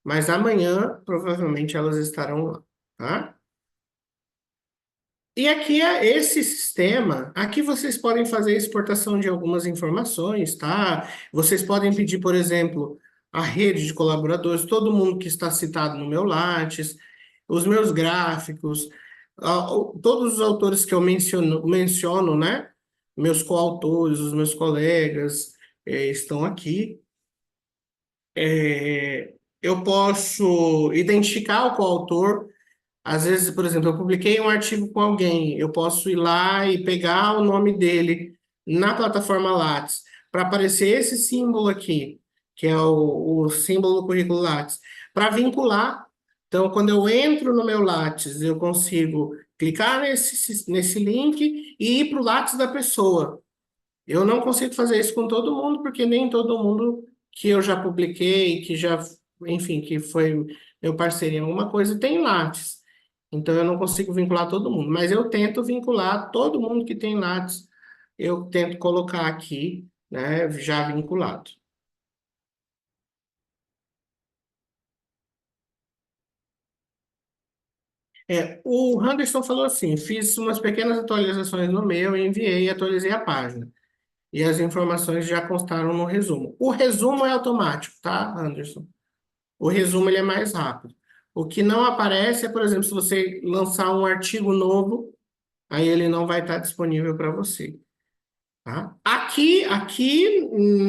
mas amanhã provavelmente elas estarão lá, tá? E aqui é esse sistema, aqui vocês podem fazer exportação de algumas informações, tá? Vocês podem pedir, por exemplo, a rede de colaboradores, todo mundo que está citado no meu Lattes, os meus gráficos, todos os autores que eu menciono, né? Meus coautores, os meus colegas, estão aqui. Eu posso identificar o coautor. Às vezes, por exemplo, eu publiquei um artigo com alguém, eu posso ir lá e pegar o nome dele na plataforma Lattes, para aparecer esse símbolo aqui, que é o símbolo do currículo Lattes, para vincular. Então, quando eu entro no meu Lattes, eu consigo clicar nesse link e ir para o Lattes da pessoa. Eu não consigo fazer isso com todo mundo, porque nem todo mundo que eu já publiquei, que já, enfim, que foi meu parceiro em alguma coisa, tem Lattes. Então, eu não consigo vincular todo mundo, mas eu tento vincular todo mundo que tem Lattes, eu tento colocar aqui, né, já vinculado. O Henderson falou assim, fiz umas pequenas atualizações no meu, enviei e atualizei a página. E as informações já constaram no resumo. O resumo é automático, tá, Anderson? O resumo ele é mais rápido. O que não aparece é, por exemplo, se você lançar um artigo novo, aí ele não vai estar disponível para você, tá? Aqui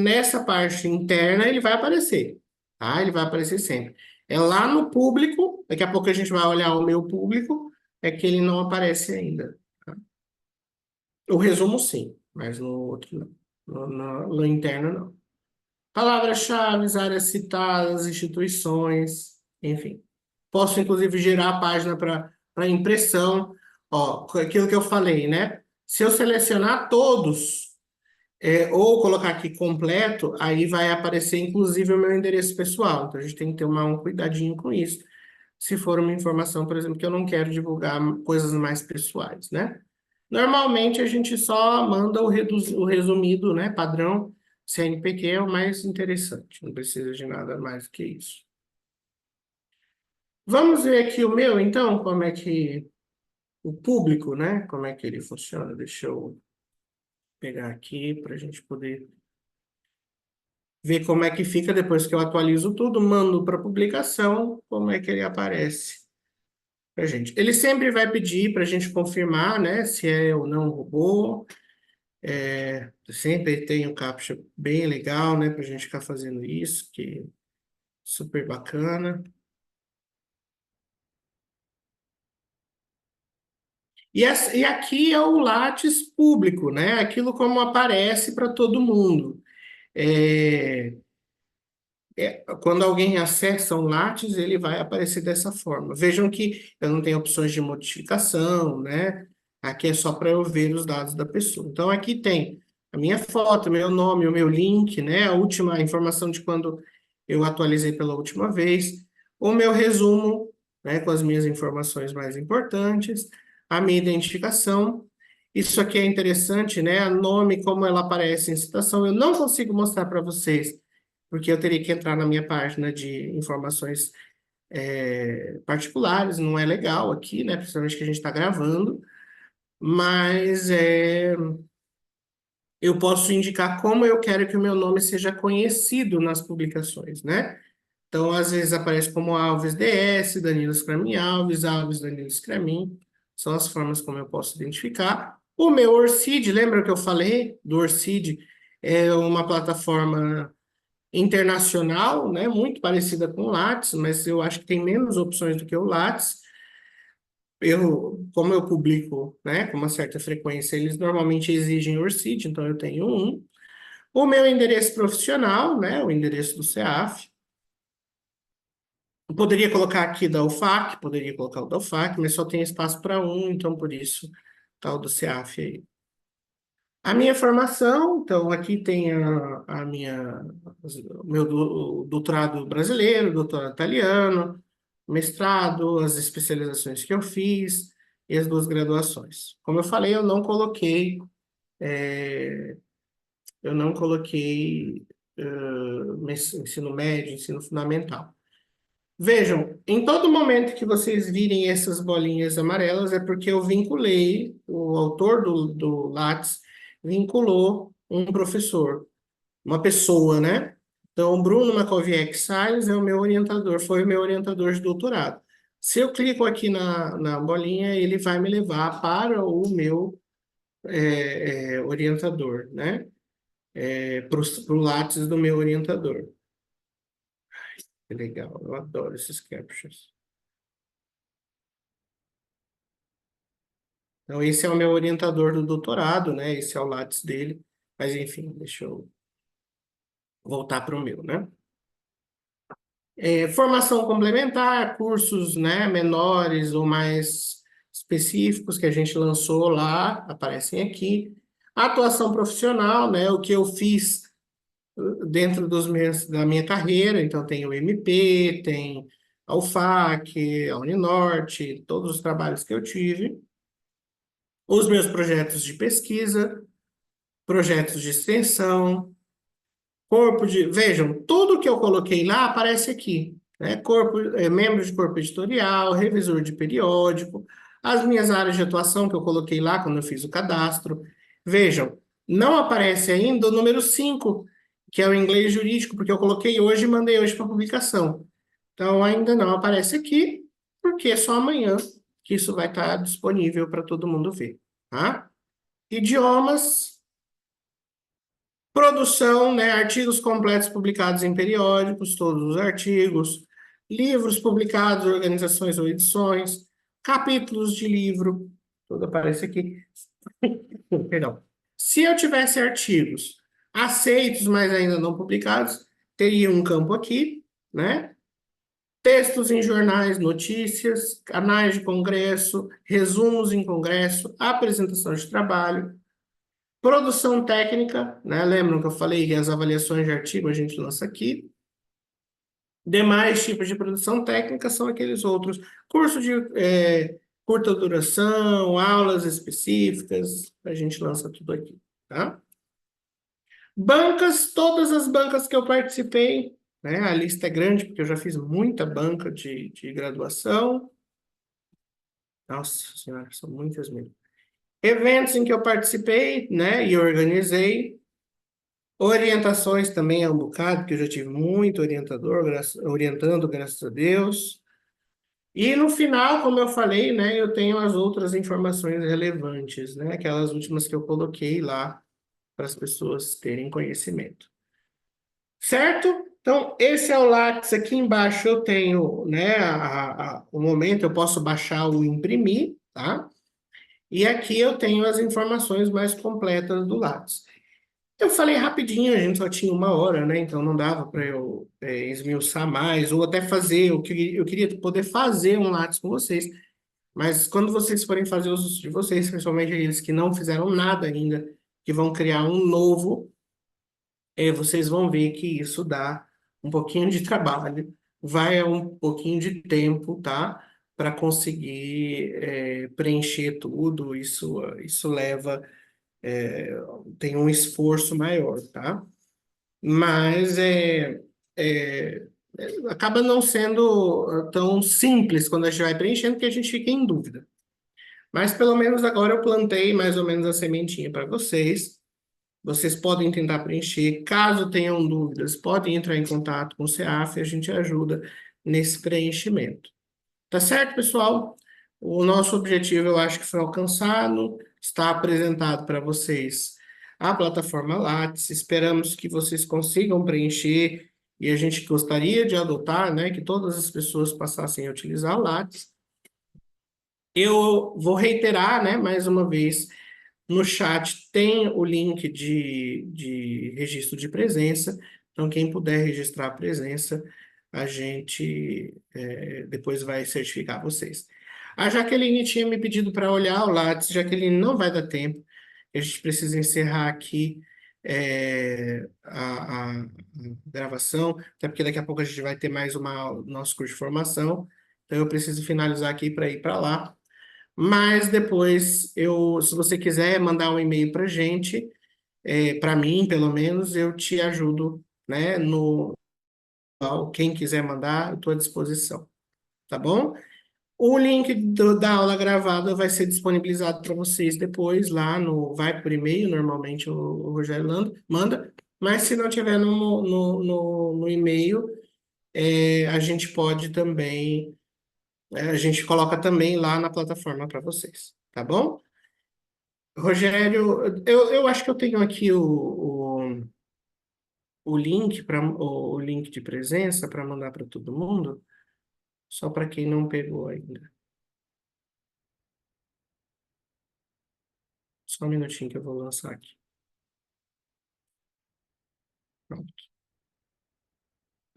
nessa parte interna ele vai aparecer, tá? Ele vai aparecer sempre. É lá no público, daqui a pouco a gente vai olhar o meu público, é que ele não aparece ainda, tá? O resumo sim, mas no outro não. No interno não. Palavras-chave, áreas citadas, instituições, enfim. Posso, inclusive, gerar a página para impressão. Ó, aquilo que eu falei, né? Se eu selecionar todos, ou colocar aqui completo, aí vai aparecer, inclusive, o meu endereço pessoal. Então, a gente tem que ter um cuidadinho com isso. Se for uma informação, por exemplo, que eu não quero divulgar coisas mais pessoais, né? Normalmente a gente só manda o resumido, né, padrão, CNPq é o mais interessante, não precisa de nada mais do que isso. Vamos ver aqui o meu, então, como é que o público, né, como é que ele funciona. Deixa eu pegar aqui para a gente poder ver como é que fica depois que eu atualizo tudo, mando para publicação, como é que ele aparece para gente. Ele sempre vai pedir para a gente confirmar, né, se é ou não um robô. Sempre tem um captcha bem legal, né, para a gente ficar fazendo isso, que é super bacana. E aqui é o Lattes público, né? Aquilo como aparece para todo mundo. É, quando alguém acessa um Lattes, ele vai aparecer dessa forma. Vejam que eu não tenho opções de modificação, né? Aqui é só para eu ver os dados da pessoa. Então, aqui tem a minha foto, meu nome, o meu link, né? A última informação de quando eu atualizei pela última vez, o meu resumo, né? Com as minhas informações mais importantes, a minha identificação. Isso aqui é interessante, né? O nome, como ela aparece em citação, eu não consigo mostrar para vocês porque eu teria que entrar na minha página de informações particulares, não é legal aqui, né? Principalmente que a gente está gravando, mas eu posso indicar como eu quero que o meu nome seja conhecido nas publicações, né? Então, às vezes aparece como Alves DS, Danilo Scramin Alves, Alves Danilo Scramin, são as formas como eu posso identificar. O meu Orcid, lembra que eu falei do Orcid? É uma plataforma internacional, né, muito parecida com o Lattes, mas eu acho que tem menos opções do que o Lattes. Como eu publico, né, com uma certa frequência, eles normalmente exigem Orcid, então eu tenho um. O meu endereço profissional, né, o endereço do CEAF. Eu poderia colocar aqui da UFAC, poderia colocar o da UFAC, mas só tem espaço para um, então por isso tá o do CEAF aí. A minha formação, então aqui tem a minha, o meu doutorado brasileiro, doutorado italiano, mestrado, as especializações que eu fiz e as duas graduações. Como eu falei, eh, eu não coloquei ensino médio, ensino fundamental. Vejam, em todo momento que vocês virem essas bolinhas amarelas, é porque eu vinculei, o autor do Lattes vinculou um professor, uma pessoa, né? Então, Bruno Makoviec Salles é o meu orientador, foi o meu orientador de doutorado. Se eu clico aqui na bolinha, ele vai me levar para o meu orientador, né? Para o Lattes do meu orientador. Que legal, eu adoro esses captchas. Então, esse é o meu orientador do doutorado, né? Esse é o Lattes dele. Mas, enfim, deixa eu voltar para o meu, né? Formação complementar, cursos, né, menores ou mais específicos que a gente lançou lá, aparecem aqui. Atuação profissional, né? O que eu fiz dentro da minha carreira. Então, tem o MP, tem a UFAC, a Uninorte, todos os trabalhos que eu tive. Os meus projetos de pesquisa, projetos de extensão, vejam, tudo que eu coloquei lá aparece aqui, né? Membro de corpo editorial, revisor de periódico, as minhas áreas de atuação que eu coloquei lá quando eu fiz o cadastro. Vejam, não aparece ainda o número 5, que é o inglês jurídico, porque eu coloquei hoje e mandei hoje para publicação. Então, ainda não aparece aqui, porque é só amanhã que isso vai estar disponível para todo mundo ver, tá? Idiomas, produção, né? Artigos completos publicados em periódicos, todos os artigos, livros publicados, organizações ou edições, capítulos de livro, tudo aparece aqui. Perdão. Se eu tivesse artigos aceitos, mas ainda não publicados, teria um campo aqui, né? Textos em jornais, notícias, canais de congresso, resumos em congresso, apresentação de trabalho, produção técnica, né? Lembram que eu falei que as avaliações de artigo a gente lança aqui. Demais tipos de produção técnica são aqueles outros. Curso de curta duração, aulas específicas, a gente lança tudo aqui, tá? Bancas, todas as bancas que eu participei, né? A lista é grande, porque eu já fiz muita banca de graduação. Nossa Senhora, são muitas mesmo. Eventos em que eu participei, né? E organizei. Orientações também é um bocado, porque eu já tive muito orientador, orientando, graças a Deus. E no final, como eu falei, né, eu tenho as outras informações relevantes, né, aquelas últimas que eu coloquei lá para as pessoas terem conhecimento. Certo? Então, esse é o Lattes. Aqui embaixo eu tenho, né, o momento, eu posso baixar ou imprimir, tá? E aqui eu tenho as informações mais completas do Lattes. Eu falei rapidinho, a gente só tinha 1 hora, né? Então não dava para eu esmiuçar mais, ou até fazer. Eu queria poder fazer um Lattes com vocês, mas quando vocês forem fazer os de vocês, principalmente aqueles que não fizeram nada ainda, que vão criar um novo, vocês vão ver que isso dá um pouquinho de trabalho, vai um pouquinho de tempo, tá? Para conseguir preencher tudo, isso leva, tem um esforço maior, tá? Mas acaba não sendo tão simples quando a gente vai preenchendo que a gente fica em dúvida. Mas pelo menos agora eu plantei mais ou menos a sementinha para vocês. Vocês podem tentar preencher. Caso tenham dúvidas, podem entrar em contato com o CEAF e a gente ajuda nesse preenchimento. Tá certo, pessoal? O nosso objetivo eu acho que foi alcançado. Está apresentado para vocês a plataforma Lattes. Esperamos que vocês consigam preencher e a gente gostaria de adotar, né, que todas as pessoas passassem a utilizar o Lattes. Eu vou reiterar, né, mais uma vez, no chat tem o link de registro de presença. Então, quem puder registrar a presença, a gente depois vai certificar vocês. A Jaqueline tinha me pedido para olhar o Lattes. Jaqueline, não vai dar tempo. A gente precisa encerrar aqui a gravação, até porque daqui a pouco a gente vai ter mais nosso curso de formação. Então, eu preciso finalizar aqui para ir para lá. Mas depois, se você quiser mandar um e-mail para a gente, para mim, pelo menos, eu te ajudo, né? Quem quiser mandar, eu estou à disposição, tá bom? O link da aula gravada vai ser disponibilizado para vocês depois lá vai por e-mail, normalmente o Rogério manda, mas se não tiver no e-mail, a gente pode também, a gente coloca também lá na plataforma para vocês, tá bom? Rogério, eu acho que eu tenho aqui o link o link de presença para mandar para todo mundo, só para quem não pegou ainda. Só um minutinho que eu vou lançar aqui. Pronto.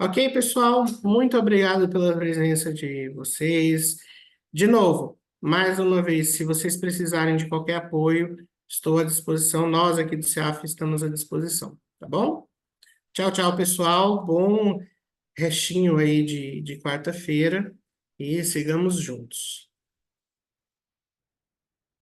Ok, pessoal, muito obrigado pela presença de vocês. De novo, mais uma vez, se vocês precisarem de qualquer apoio, estou à disposição. Nós aqui do CEAF estamos à disposição, tá bom? Tchau, tchau, pessoal. Bom restinho aí de quarta-feira e sigamos juntos.